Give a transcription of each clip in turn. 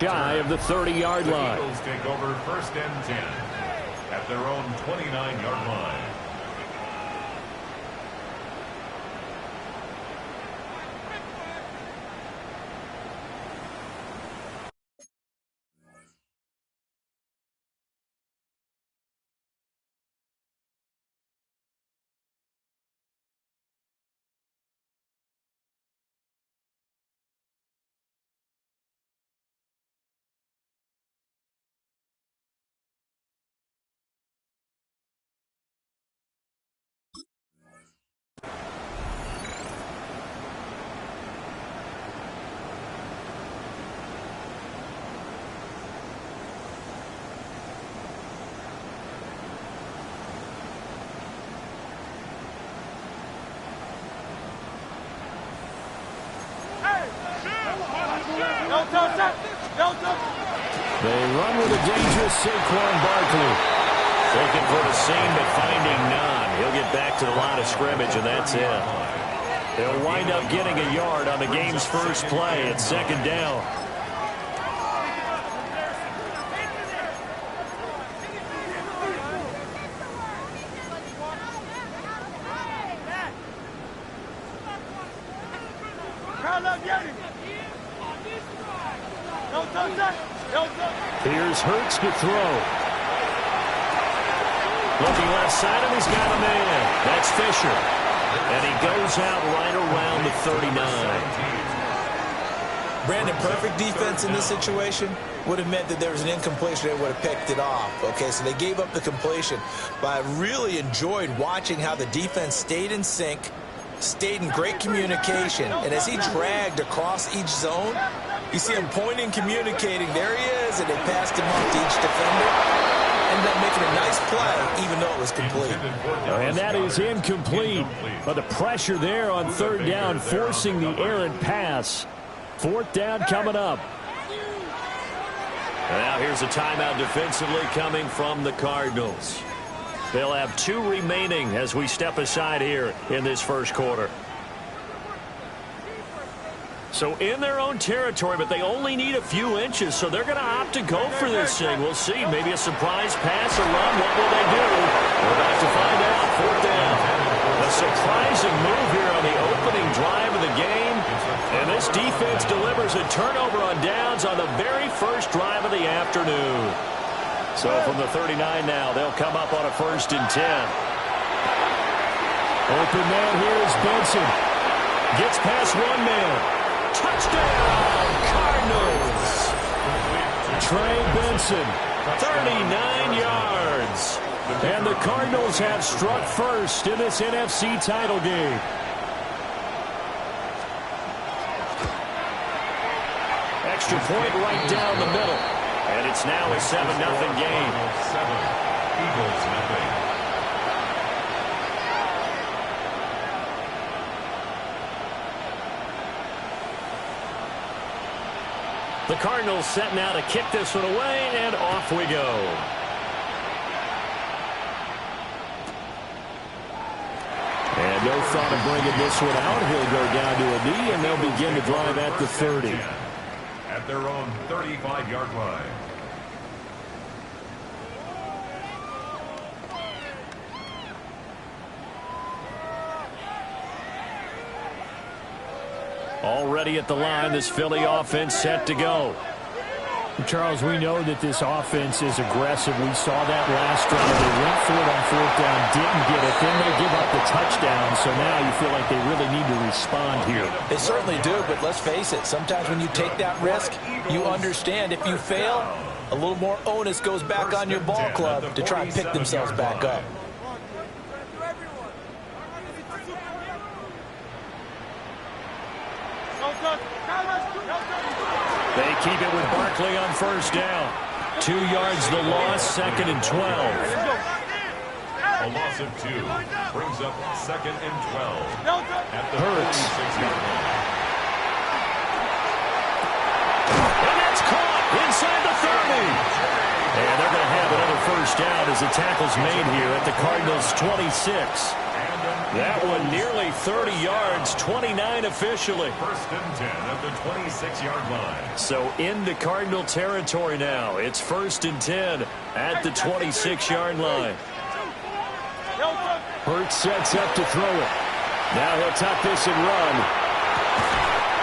Shy of the 30-yard line. The Eagles take over 1st and 10 at their own 29-yard line. They run with a dangerous Saquon Barkley. Looking for the seam, but finding none. He'll get back to the line of scrimmage, and that's it. They'll wind up getting a yard on the game's first play at 2nd down. Here's Hurts to throw. Looking left side, and he's got a man. That's Fisher. And he goes out right around the 39. Brandon, perfect defense in this situation would have meant that there was an incompletion. They would have picked it off. Okay, so they gave up the completion. But I really enjoyed watching how the defense stayed in sync, stayed in great communication. And as he dragged across each zone, you see him pointing, communicating. There he is, and they passed him off to each defender. Ended up making a nice play, even though it was complete. And that is incomplete. But the pressure there on 3rd down, forcing the errant pass. 4th down coming up. Now here's a timeout defensively coming from the Cardinals. They'll have 2 remaining as we step aside here in this first quarter. So in their own territory, but they only need a few inches, so they're going to opt to go for this thing. We'll see. Maybe a surprise pass or run. What will they do? We're about to find out. 4th down. A surprising move here on the opening drive of the game. And this defense delivers a turnover on downs on the very first drive of the afternoon. So from the 39 now, they'll come up on a 1st and 10. Open man here is Benson. Gets past one man. Touchdown, Cardinals. Trey Benson. 39 yards. And the Cardinals have struck first in this NFC title game. Extra point right down the middle. And it's now a 7-0 game. 7, Eagles nothing. The Cardinals set now to kick this one away, and off we go. And no thought of bringing this one out. He'll go down to a knee, and they'll begin to drive at the 30. At their own 35-yard line. Already at the line, this Philly offense set to go. Charles, we know that this offense is aggressive. We saw that last drive. They went for it on 4th down, didn't get it. Then they give up the touchdown, so now you feel like they really need to respond here. They certainly do, but let's face it. Sometimes when you take that risk, you understand if you fail, a little more onus goes back on your ball club to try and pick themselves back up. They keep it with Barkley on 1st down. 2 yards the loss, 2nd and 12. A loss of 2 brings up 2nd and 12 at the Hurts. 46-yard line. And that's caught inside the 30. And they're going to have another 1st down as the tackle's made here at the Cardinals' 26. And an That one nearly 30 yards, 29 officially. First and 10 at the 26-yard line. So into Cardinal territory now. It's first and 10 at the 26-yard line. Hurts sets up to throw it. Now he'll tuck this and run.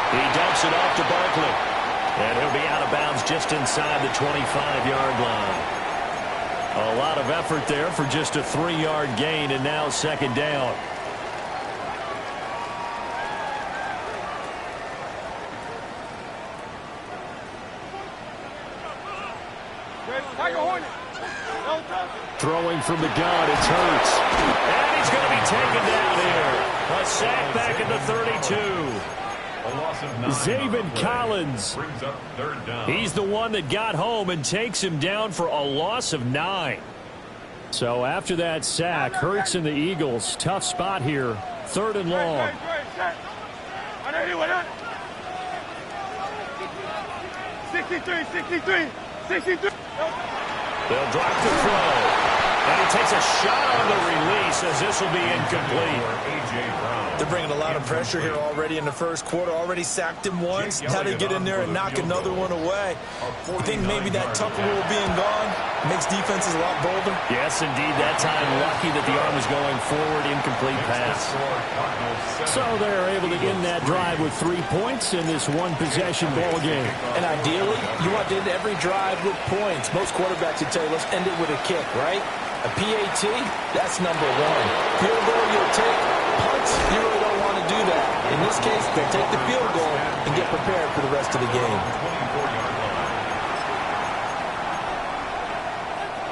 He dumps it off to Barkley. And he'll be out of bounds just inside the 25-yard line. A lot of effort there for just a 3-yard gain, and now second down. Throwing from the gun, it's Hurts. And he's going to be taken down here. A sack back at the 32. Zaven Collins. Brings up third down. He's the one that got home and takes him down for a loss of 9. So after that sack, Hurts and the Eagles, tough spot here. Third and long. They'll drop the throw. And he takes a shot on the release as this will be incomplete. They're bringing a lot of pressure here already in the first quarter. Already sacked him once. How do you get in there and knock another one away? You think maybe that Tucker rule being gone makes defenses a lot bolder? Yes, indeed. That time lucky that the arm was going forward. Incomplete pass. So they're able to end that drive with 3 points in this one-possession ball game. And ideally, you want to end every drive with points. Most quarterbacks would tell you, let's end it with a kick, right? A PAT, that's number one. Field goal, you'll take. Punts, you really don't want to do that. In this case, they'll take the field goal and get prepared for the rest of the game.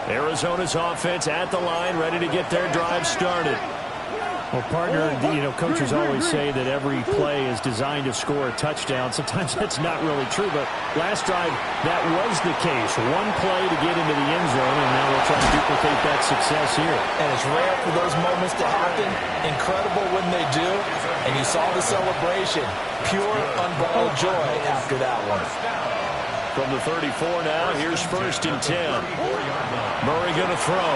Arizona's offense at the line, ready to get their drive started. Well, partner, coaches always say that every play is designed to score a touchdown. Sometimes that's not really true, but last drive, that was the case. One play to get into the end zone, and now we'll try to duplicate that success here. And it's rare for those moments to happen. Incredible when they do. And you saw the celebration. Pure, unbridled joy after that one. From the 34 now, here's first and 10. Murray going to throw.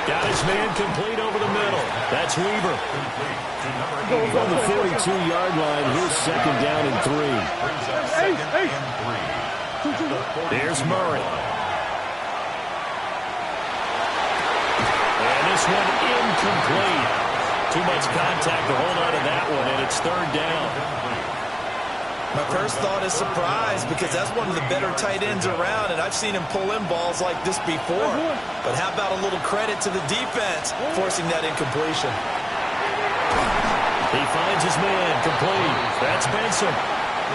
Got his man complete over the middle. That's Weaver. From the 42-yard line, here's second down and 3. There's Murray. And this one incomplete. Too much contact to hold on to that one, and it's third down. My first thought is surprise because that's one of the better tight ends around, and I've seen him pull in balls like this before. But how about a little credit to the defense forcing that incompletion? He finds his man complete. That's Benson.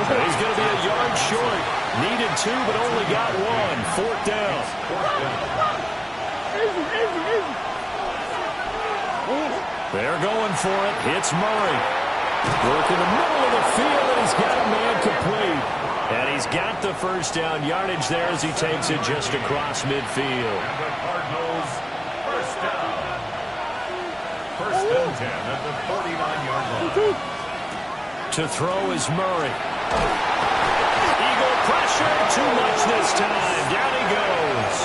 He's going to be a yard short. Needed 2, but only got 1. Fourth down. They're going for it. Hits Murray. Work in the middle of the field, and he's got a man complete. And he's got the first down yardage there as he takes it just across midfield. And the Cardinals, first down. First and 10 at the 49-yard line. To throw is Murray. Eagle pressure, too much this time. Down he goes.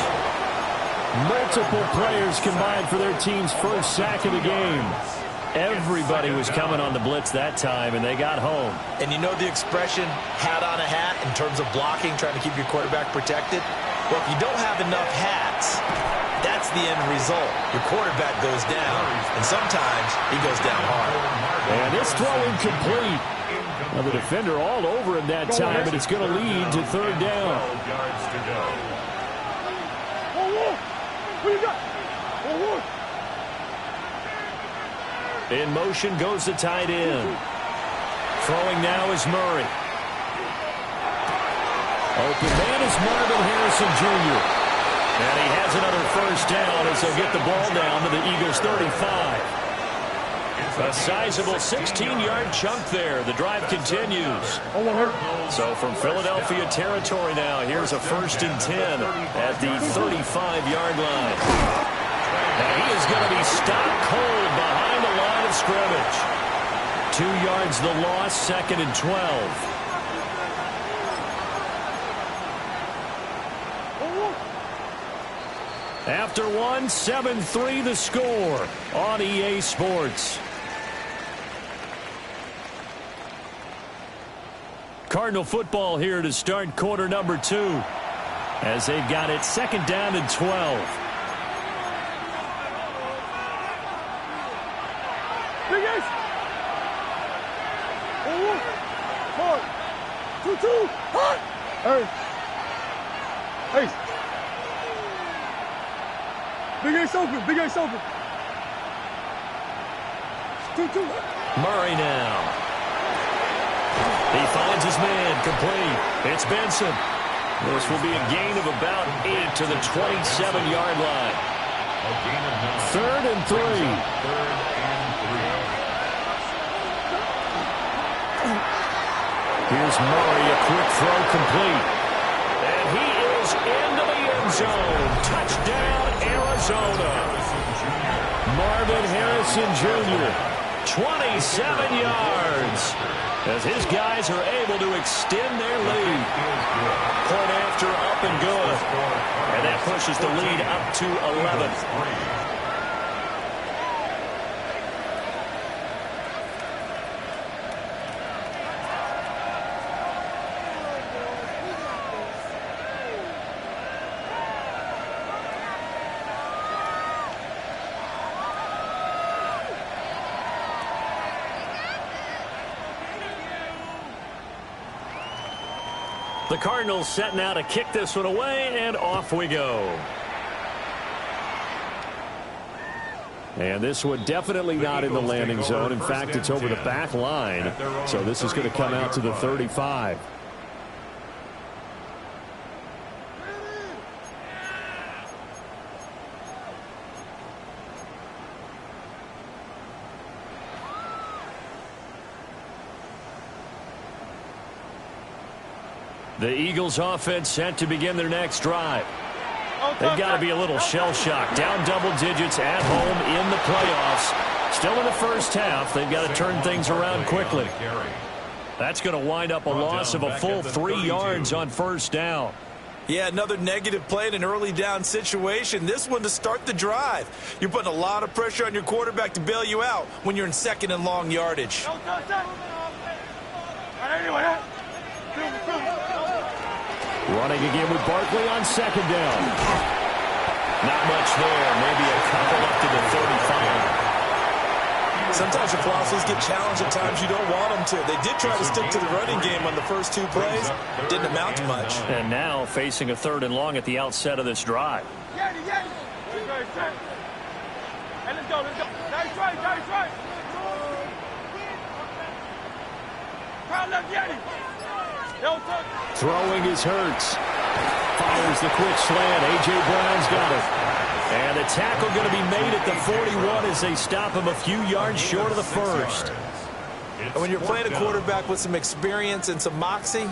Multiple players combined for their team's first sack of the game. Everybody was coming on the blitz that time, and they got home. And you know the expression, hat on a hat, in terms of blocking, trying to keep your quarterback protected? Well, if you don't have enough hats, that's the end result. Your quarterback goes down, and sometimes he goes down hard. And this throw incomplete. Now the defender all over him that time, and it's going to lead to third down. 12 yards to go. In motion goes the tight end. Throwing now is Murray. Open man is Marvin Harrison Jr. And he has another first down as they'll get the ball down to the Eagles' 35. A sizable 16-yard chunk there. The drive continues. So from Philadelphia territory now, here's a first and 10 at the 35-yard line. Now he is going to be stopped cold behind the line of scrimmage. 2 yards the loss, second and 12. After one, 7-3 the score on EA Sports. Cardinal football here to start quarter number 2 as they've got it second down and 12. Hey. Big Ace open. Big Ace open. 2-2. Murray now. He finds his man complete. It's Benson. This will be a gain of about 8 to the 27-yard line. Third and 3. Here's Murray, a quick throw complete. And he is into the end zone. Touchdown, Arizona. Marvin Harrison Jr., 27 yards. As his guys are able to extend their lead. Point after up and good. And that pushes the lead up to 11. The Cardinals set now to kick this one away, and off we go. And this one definitely not in the landing zone. In fact, it's over the back line. So this is going to come out to the 35. The Eagles offense set to begin their next drive. They've got to be a little shell-shocked. Down double digits at home in the playoffs. Still in the first half. They've got to turn things around quickly. That's going to wind up a loss of a full 3 yards on first down. Yeah, another negative play in an early down situation. This one to start the drive. You're putting a lot of pressure on your quarterback to bail you out when you're in second and long yardage. Running again with Barkley on second down. Not much there. Maybe a couple up to the 35. Sometimes your philosophies get challenged at times you don't want them to. They did try to stick to the running game on the first 2 plays. Didn't amount to much. And now facing a third and long at the outset of this drive. Hey, let's go. Nice right. Crowd left, Yeti. Throwing is Hurts. Fires the quick slant. A.J. Brown's got it. And the tackle going to be made at the 41 as they stop him a few yards short of the first. And when you're playing a quarterback with some experience and some moxie,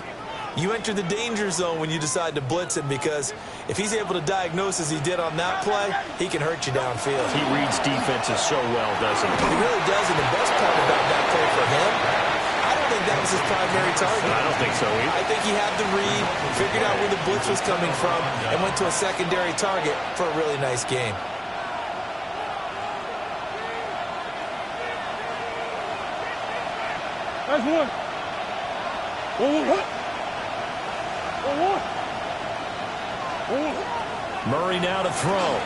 you enter the danger zone when you decide to blitz him, because if he's able to diagnose as he did on that play, he can hurt you downfield. He reads defenses so well, doesn't he? He really does, and the best part about that play for him, I don't think that was his primary target. I don't think so either. I think he had the read, figured out where the blitz was coming from, and went to a secondary target for a really nice game. That's one. Murray now to throw.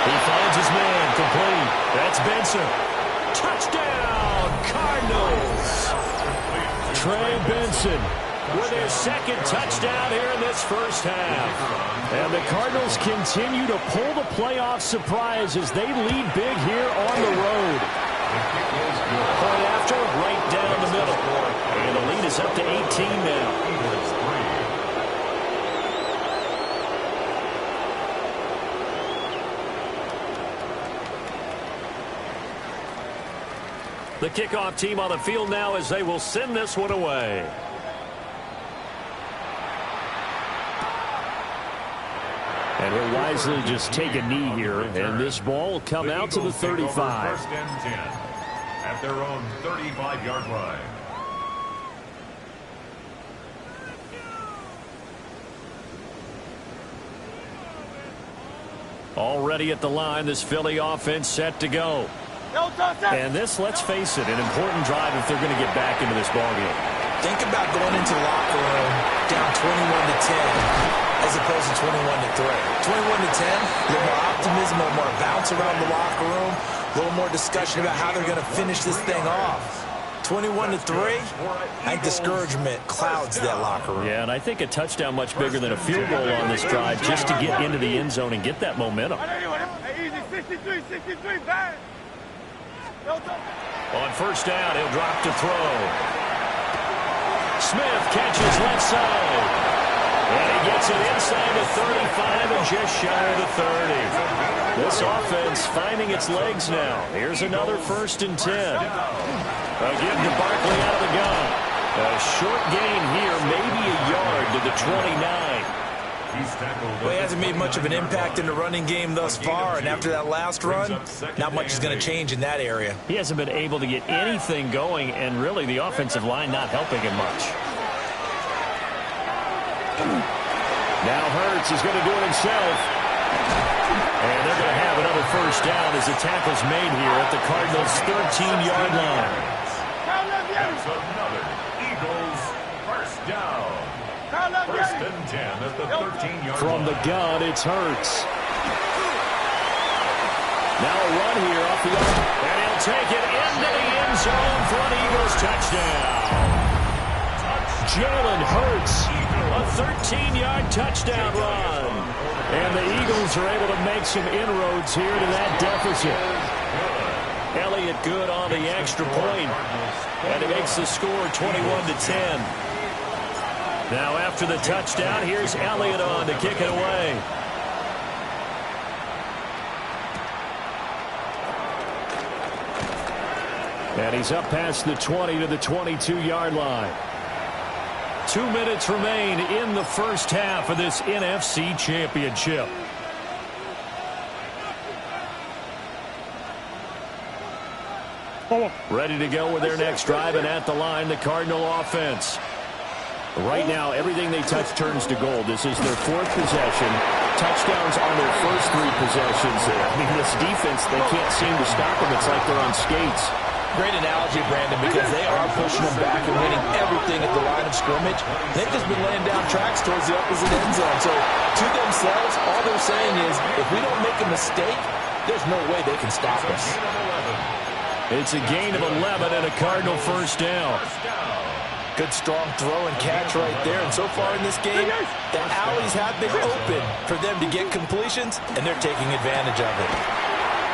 He finds his man complete. That's Benson. Touchdown, Cardinals. Trey Benson with his second touchdown here in this first half. And the Cardinals continue to pull the playoff surprise as they lead big here on the road. Point after, right down the middle. And the lead is up to 18 now. The kickoff team on the field now as they will send this one away. And he'll wisely just take a knee here, and this ball will come out to the 35. First and 10 at their own 35-yard line. Already at the line, this Philly offense set to go. And this, let's face it, an important drive if they're going to get back into this ballgame. Think about going into the locker room down 21-10 as opposed to 21-3. 21-10, a little more optimism, a little more bounce around the locker room, a little more discussion about how they're going to finish this thing off. 21-3, I think discouragement clouds that locker room. Yeah, and I think a touchdown much bigger than a field goal on this drive just to get into the end zone and get that momentum. Easy, 63, bang. On first down, he'll drop to throw. Smith catches left side. And he gets it inside the 35 and just shy of the 30. This offense finding its legs now. Here's another 1st and 10. Again to Barkley out of the gun. A short gain here, maybe a yard to the 29. Well, he hasn't made much of an impact in the running game thus far, and after that last run, not much is going to change in that area. He hasn't been able to get anything going, and really the offensive line not helping him much. Now Hurts is going to do it himself. And they're going to have another 1st down as the tackle's made here at the Cardinals' 13-yard line. That's another Eagles 1st down. 1st and 10 at the 13-yard line. From the gun, it's Hurts. Now a run here off the arm. And he'll take it into the end zone for an Eagles touchdown. Jalen Hurts, a 13-yard touchdown run. And the Eagles are able to make some inroads here to that deficit. Elliott good on the extra point. And it makes the score 21-10. Now after the touchdown, here's Elliott on to kick it away. And he's up past the 20 to the 22-yard line. 2 minutes remain in the first half of this NFC Championship. Ready to go with their next drive, and at the line, the Cardinal offense. Right now, everything they touch turns to gold. This is their 4th possession. Touchdowns on their first 3 possessions. I mean, this defense, they can't seem to stop them. It's like they're on skates. Great analogy, Brandon, because they are pushing them back and winning everything at the line of scrimmage. They've just been laying down tracks towards the opposite end zone. So, to themselves, all they're saying is, if we don't make a mistake, there's no way they can stop us. It's a gain of 11 and a Cardinal 1st down. Good strong throw and catch right there. And so far in this game, the alleys have been open for them to get completions, and they're taking advantage of it.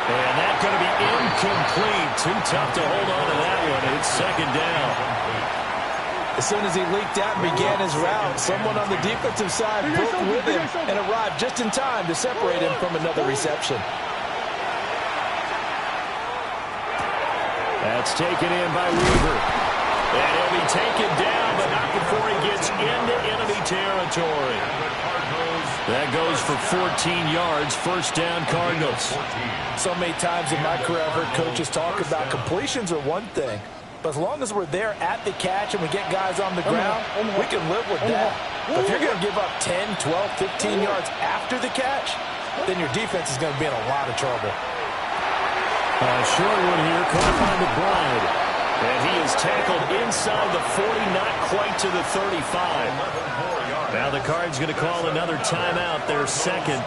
And that's going to be incomplete. Too tough to hold on to that one. It's 2nd down. As soon as he leaked out and began his route, someone on the defensive side broke with him and arrived just in time to separate him from another reception. That's taken in by Weaver. And he'll be taken down, but not before he gets into enemy territory. That goes for 14 yards, 1st down Cardinals. So many times in my career I've heard coaches talk about completions are one thing, but as long as we're there at the catch and we get guys on the ground, we can live with that. But if you're going to give up 10, 12, 15 yards after the catch, then your defense is going to be in a lot of trouble. Short one here, caught by McBride. And he is tackled inside the 40, not quite to the 35. Now the Cards going to call another timeout, their 2nd,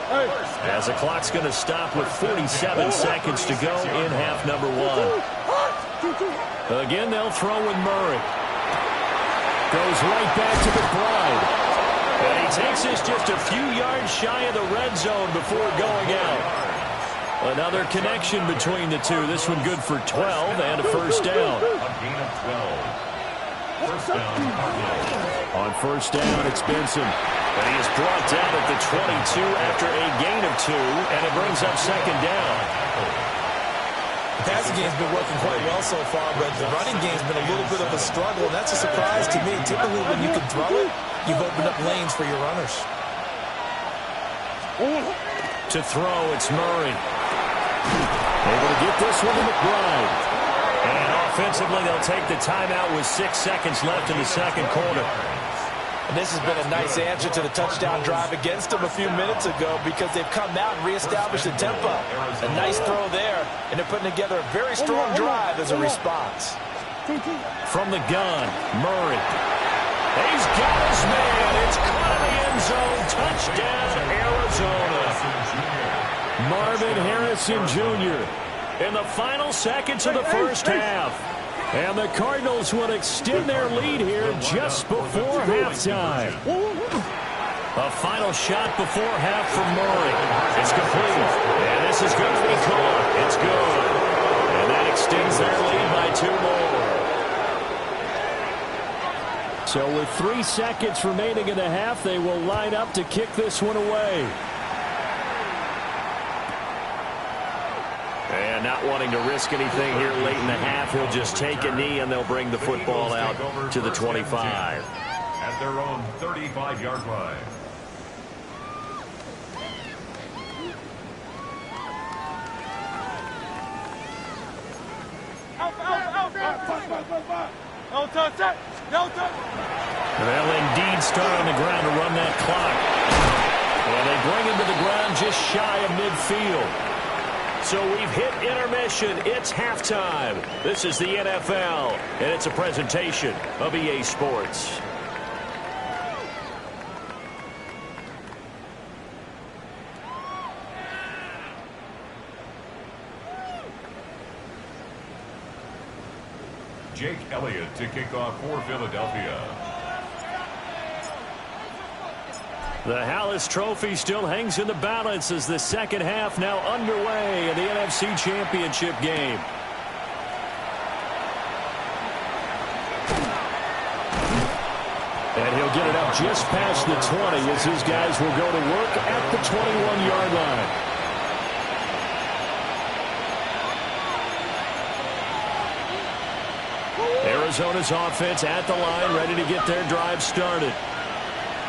as the clock's going to stop with 47 seconds to go in half number 1. Again, they'll throw with Murray. Goes right back to McBride. And he takes this just a few yards shy of the red zone before going out. Another connection between the two. This one good for 12 and a 1st down. On 1st down, it's Benson. And he is brought down at the 22 after a gain of 2, and it brings up 2nd down. The passing game's been working quite well so far, but the running game's been a little bit of a struggle, and that's a surprise to me. Typically, when you can throw it, you've opened up lanes for your runners. To throw, it's Murray. Able to get this one to McBride. And offensively, they'll take the timeout with 6 seconds left in the 2nd quarter. And this has been a nice answer to the touchdown drive against them a few minutes ago because they've come out and reestablished the tempo. A nice throw there, and they're putting together a very strong drive as a response. From the gun, Murray. He's got his man. It's caught in the end zone. Touchdown, Arizona. Marvin Harrison Jr. in the final seconds of the first half. And the Cardinals will extend their lead here just before halftime. A final shot before half from Murray. It's complete. And this is going to be caught. It's good. And that extends their lead by 2 more. So with 3 seconds remaining in the half, they will line up to kick this one away. And not wanting to risk anything here late in the half, he'll just take a knee and they'll bring the football out to the 25. At their own 35-yard line. And they'll indeed start on the ground to run that clock. And they bring him to the ground just shy of midfield. So we've hit intermission. It's halftime. This is the NFL, and it's a presentation of EA Sports. Jake Elliott to kick off for Philadelphia. The Hallis Trophy still hangs in the balance as the second half now underway in the NFC Championship game. And he'll get it up just past the 20 as his guys will go to work at the 21-yard line. Arizona's offense at the line, ready to get their drive started.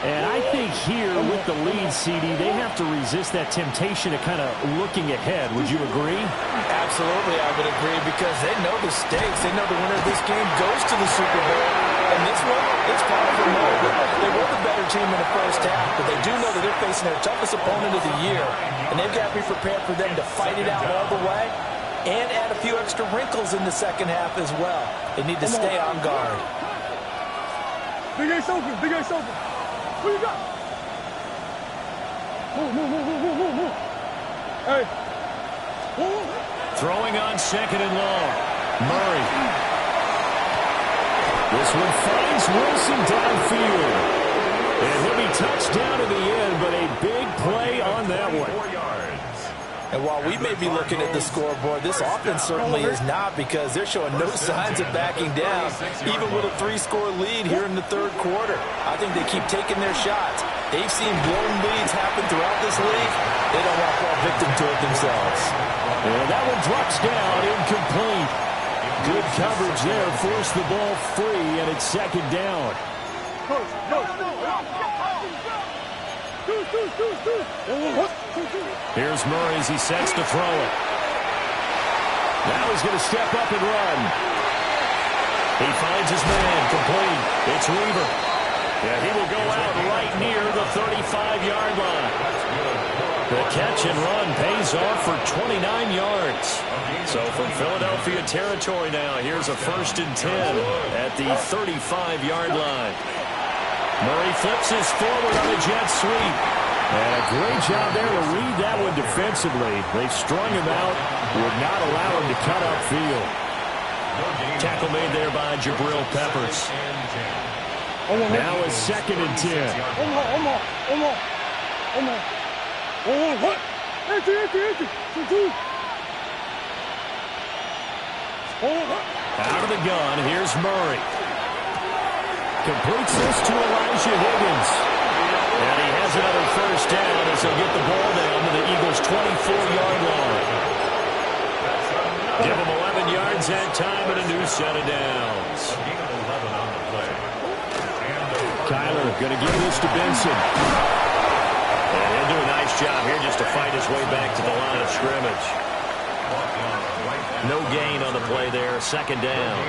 And I think here with the lead, CD, they have to resist that temptation of kind of looking ahead. Would you agree? Absolutely, I would agree because they know the stakes. They know the winner of this game goes to the Super Bowl. And this one, it's far from over. They were the better team in the first half, but they do know that they're facing their toughest opponent of the year. And they've got to be prepared for them to fight it out all the way and add a few extra wrinkles in the second half as well. They need to stay on guard. Big Ace open, Big Ace open. Who you got? Move. Hey. Throwing on second and long. Murray. This one finds Wilson downfield. And he'll be touched down in the end, but a big play on that one. 4 yards. And while we may be looking at the scoreboard, this offense certainly is not because they're showing no signs of backing down, even with a 3-score lead here in the third quarter. I think they keep taking their shots. They've seen blown leads happen throughout this league. They don't want to fall victim to it themselves. And that one drops down, incomplete. Good coverage there, forced the ball free, and it's second down. Here's Murray as he sets to throw it. Now he's going to step up and run. He finds his man, complete. It's Weaver. Yeah, he will go out right near the 35-yard line. The catch and run pays off for 29 yards. So from Philadelphia territory now, here's a 1st and 10 at the 35-yard line. Murray flips his forward on a jet sweep. And a great job there to read that one defensively. They strung him out, would not allow him to cut upfield. Tackle made there by Jabril Peppers. Now a 2nd and 10. Out of the gun, here's Murray. Completes this to Elijah Higgins. And he has another 1st down as he'll get the ball down to the Eagles' 24-yard line. Give them 11 yards that time and a new set of downs. Kyler going to give this to Benson. And he'll do a nice job here just to fight his way back to the line of scrimmage. No gain on the play there, 2nd down.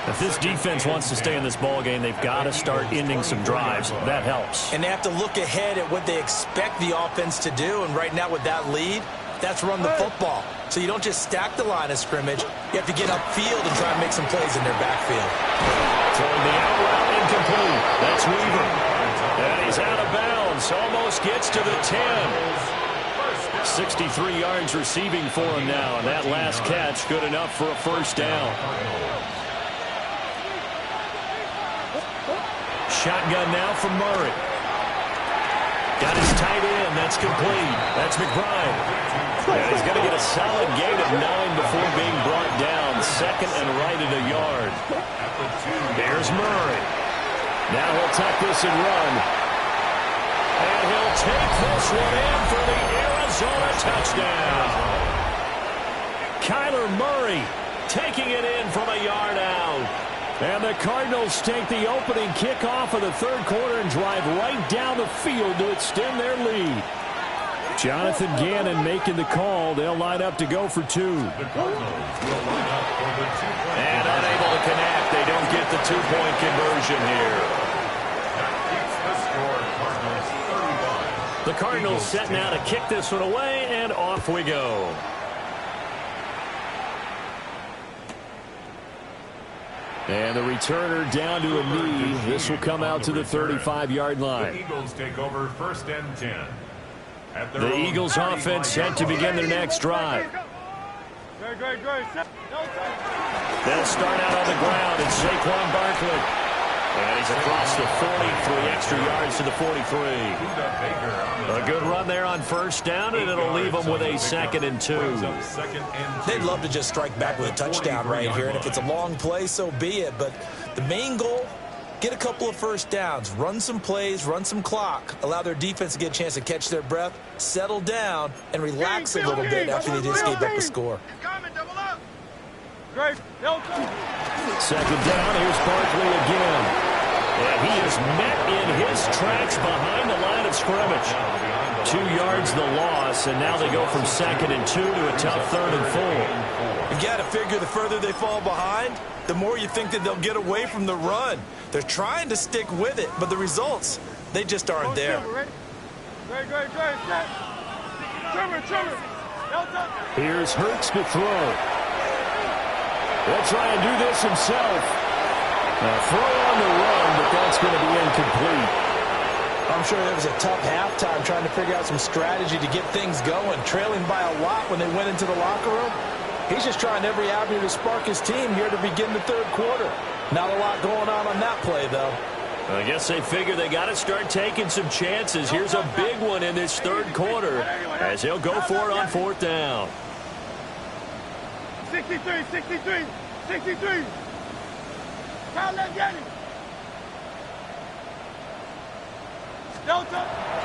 If this defense wants to stay in this ball game, they've got to start ending some drives. That helps. And they have to look ahead at what they expect the offense to do. And right now with that lead, that's run the football. So you don't just stack the line of scrimmage. You have to get upfield and try and make some plays in their backfield. Throwing the out route incomplete. That's Weaver. And he's out of bounds. Almost gets to the 10. 63 yards receiving for him now. And that last catch good enough for a first down. Shotgun now from Murray. Got his tight end. That's complete. That's McBride. And he's going to get a solid gain of 9 before being brought down. Second and right at a yard. There's Murray. Now he'll tuck this and run. And he'll take this one in for the Arizona touchdown. Kyler Murray taking it in from a yard out. And the Cardinals take the opening kickoff of the third quarter and drive right down the field to extend their lead. Jonathan Gannon making the call. They'll line up to go for 2. And unable to connect. They don't get the 2-point conversion here. The Cardinals set now to kick this one away, and off we go. And the returner down to a knee. This will come out to the 35-yard line. The Eagles take over 1st and 10. The Eagles offense set to begin their next drive. They'll start out on the ground. It's Saquon Barkley. And he's across the 40, 3 extra yards to the 43. A good run there on first down, and it'll leave them with a 2nd and 2. They'd love to just strike back with a touchdown right here, and if it's a long play, so be it. But the main goal, get a couple of first downs, run some plays, run some clock, allow their defense to get a chance to catch their breath, settle down, and relax a little bit after they just gave up a score. Second down, here's Barkley again. And he is met in his tracks behind the line of scrimmage. 2 yards the loss, and now they go from 2nd and 2 to a tough 3rd and 4. You've got to figure the further they fall behind, the more you think that they'll get away from the run. They're trying to stick with it, but the results, they just aren't there. Here's Hurts to throw. He'll try and do this himself. A throw on the run, but that's going to be incomplete. I'm sure it was a tough halftime trying to figure out some strategy to get things going, trailing by a lot when they went into the locker room. He's just trying every avenue to spark his team here to begin the third quarter. Not a lot going on that play, though. I guess they figure they got to start taking some chances. Here's a big one in this third quarter as he'll go for it on 4th down. 63.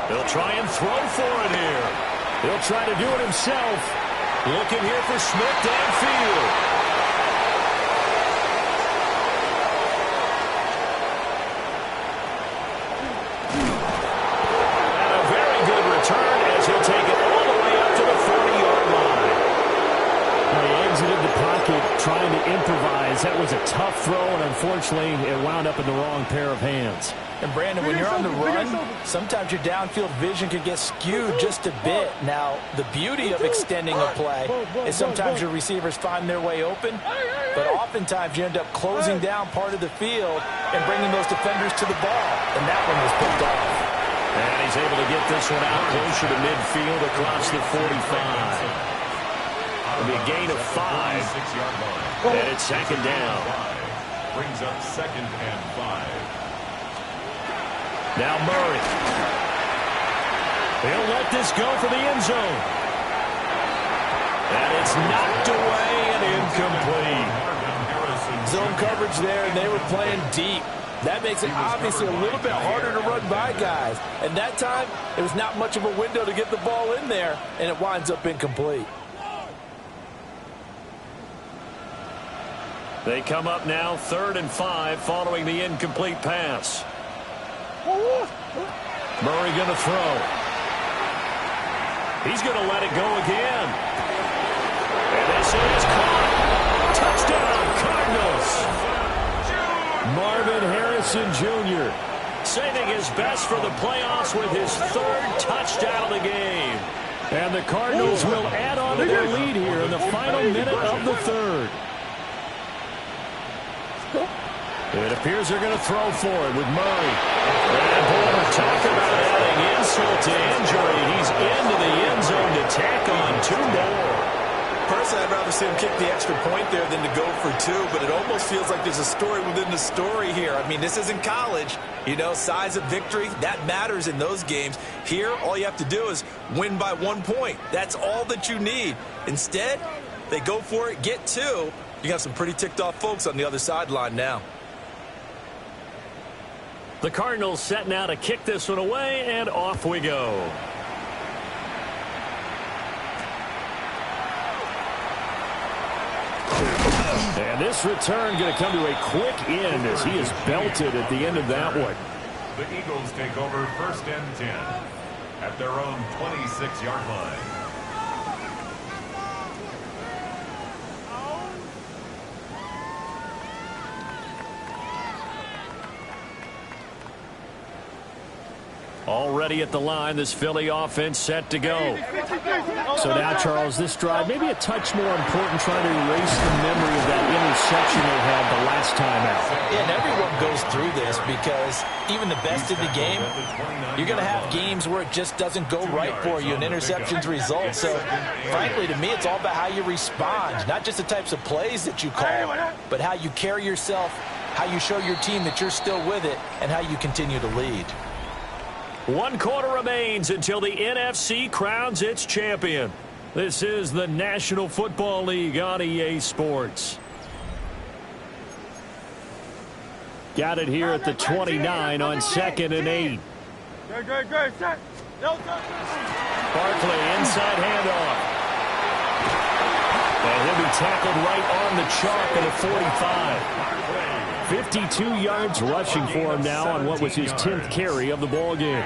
He'll try and throw for it here. He'll try to do it himself. Looking here for Smith downfield. And a very good return as he'll take it all the way up to the 40-yard line. Well, he exited the pocket trying to improvise. That was a tough throw, and unfortunately, it wound up in the wrong pair of hands. And, Brandon, when you're on the run, sometimes your downfield vision can get skewed just a bit. Now, the beauty of extending a play is sometimes your receivers find their way open, but oftentimes you end up closing down part of the field and bringing those defenders to the ball, and that one was picked off. And he's able to get this one out closer to midfield across the 45. It'll be a gain of 5, and it's 2nd down. Brings up 2nd and 5. Now Murray. He'll let this go for the end zone. And it's knocked away and incomplete. Zone coverage there, and they were playing deep. That makes it obviously a little bit harder to run by guys. And that time, it was not much of a window to get the ball in there, and it winds up incomplete. They come up now 3rd and 5 following the incomplete pass. Murray going to throw. He's going to let it go again. And this is caught. Touchdown, Cardinals. Marvin Harrison Jr. saving his best for the playoffs with his 3rd touchdown of the game. And the Cardinals will add on to their lead here in the final minute of the 3rd. It appears they're going to throw for it with Murray. And boy, talk about adding insult to injury. He's into the end zone to tack on 2 more. Personally, I'd rather see him kick the extra point there than to go for 2, but it almost feels like there's a story within the story here. I mean, this isn't college. You know, size of victory, that matters in those games. Here, all you have to do is win by 1 point. That's all that you need. Instead, they go for it, get 2. You got some pretty ticked off folks on the other sideline now. The Cardinals set now to kick this one away, and off we go. And this return going to come to a quick end as he is belted at the end of that one. The Eagles take over 1st and 10 at their own 26-yard line. Already at the line, this Philly offense set to go. So now, Charles, this drive maybe a touch more important, trying to erase the memory of that interception they had the last time out. Yeah, and everyone goes through this because even the best in the game, you're going to have games where it just doesn't go right for you and interceptions result. So, frankly, to me, it's all about how you respond, not just the types of plays that you call, but how you carry yourself, how you show your team that you're still with it, and how you continue to lead. 1 quarter remains until the NFC crowns its champion. This is the National Football League on EA Sports. Got it here at the 29 on 2nd and 8. Good. Set. Barkley, inside handoff. And he'll be tackled right on the chalk at the 45. 52 yards rushing for him now on what was his 10th carry of the ball game.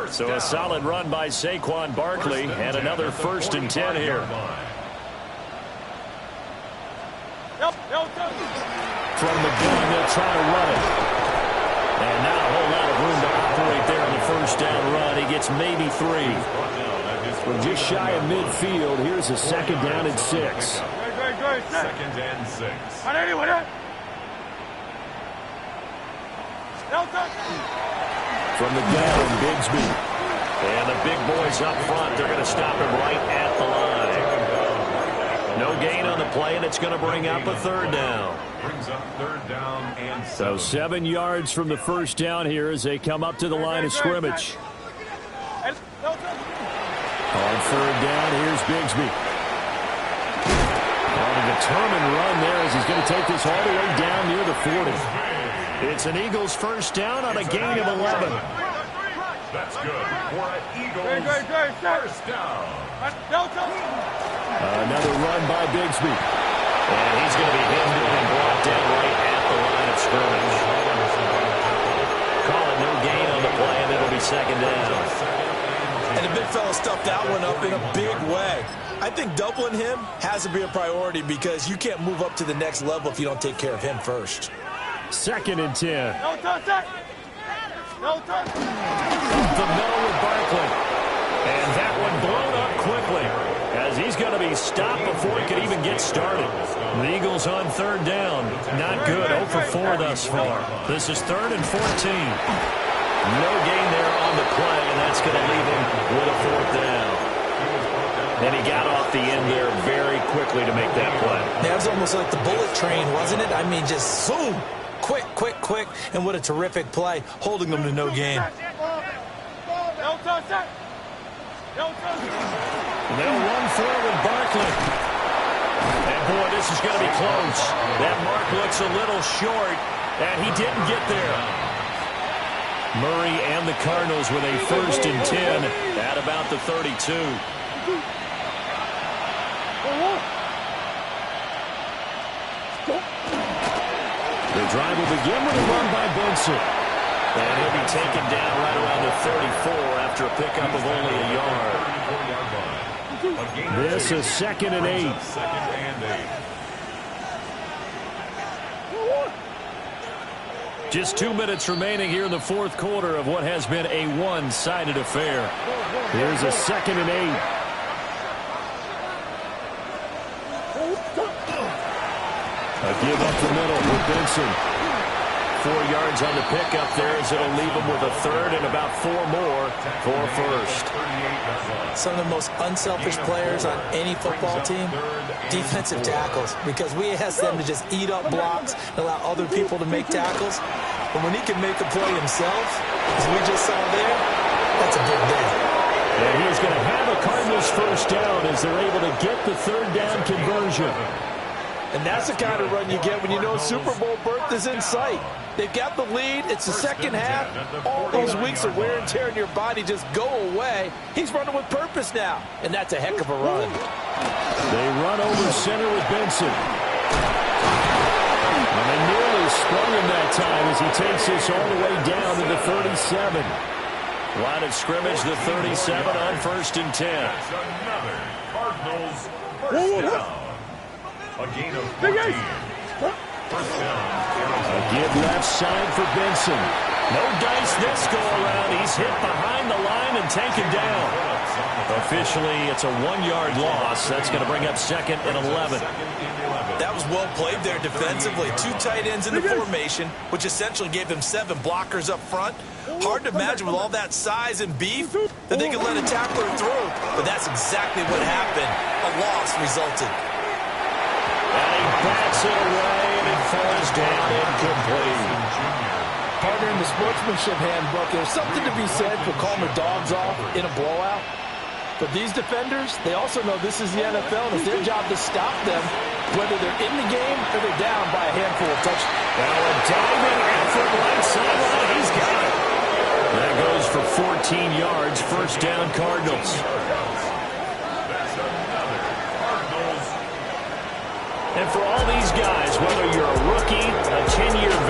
So a solid run by Saquon Barkley and another 1st and 10 here. From the gun, they'll try to run it. And now a whole lot of room to operate there on the 1st down run. He gets maybe 3. We're just shy of midfield. Here's a 2nd down and 6. 2nd and 6. From the gun, Bigsby. And the big boys up front, they're going to stop him right at the line. No gain on the play, and it's going to bring up a 3rd down. Brings up 3rd down and 7. So 7 yards from the 1st down here as they come up to the line of scrimmage. On 3rd down, here's Bigsby. On a determined run there as he's going to take this all the way down near the 40. It's an Eagles 1st down on a gain of 11. That's good for an Eagles 1st down. Another run by Bigsby. And he's going to be hemmed in and brought down right at the line of scrimmage. Call it no gain on the play, and it'll be 2nd down. And the big fella stuffed that one up in a big way. I think doubling him has to be a priority because you can't move up to the next level if you don't take care of him first. 2nd and 10. No touch. The middle with Barkley. And that one blown up quickly as he's going to be stopped before he can even get started. The Eagles on 3rd down. Not good. 0 for 4 thus far. This is 3rd and 14. No gain there on the play, and that's going to leave him with a 4th down. And he got off the end there very quickly to make that play. That was almost like the bullet train, wasn't it? I mean, just zoom. Quick. And what a terrific play, holding them to no gain. They'll run forward Barkley. And, boy, this is going to be close. That mark looks a little short, and he didn't get there. Murray and the Cardinals with a 1st and 10 at about the 32. The drive will begin with a run by Benson. And he'll be taken down right around the 34 after a pickup of only a yard. This is 2nd and 8. 2nd and 8. Just 2 minutes remaining here in the fourth quarter of what has been a one-sided affair. Here's a 2nd and 8. A give up the middle with Benson. 4 yards on the pickup there as it'll leave him with a third and about 4 more for first. Some of the most unselfish players on any football team, defensive tackles, because we ask them to just eat up blocks and allow other people to make tackles. But when he can make a play himself, as we just saw there, that's a big day. And he's going to have a Cardinals first down as they're able to get the 3rd down conversion. And that's the kind of run you get when you know Super Bowl berth is in sight. They've got the lead. It's the second half. All those weeks of wear and tear in your body just go away. He's running with purpose now, and that's a heck of a run. They run over center with Benson. And they nearly sprung him that time as he takes this all the way down to the 37. Line of scrimmage, the 37 on 1st and 10. That's another Cardinals first down. A gain of 14. First down. A give left side for Benson. No dice this go-around. He's hit behind the line and taken down. Officially, it's a 1-yard loss. That's going to bring up 2nd and 11. That was well played there defensively. 2 tight ends in the formation, which essentially gave them 7 blockers up front. Hard to imagine with all that size and beef that they could let a tackler through. But that's exactly what happened. A loss resulted. And he bats it away, and it falls down incomplete. Partner, in the sportsmanship handbook, there's something to be said for calling the dogs off in a blowout. But these defenders, they also know this is the NFL, and it's their job to stop them, whether they're in the game or they're down by a handful of touchdowns. Now a diving effort right sideline. He's got it. That goes for 14 yards. First down, Cardinals. And for all these guys, whether you're a rookie, a 10-year veteran,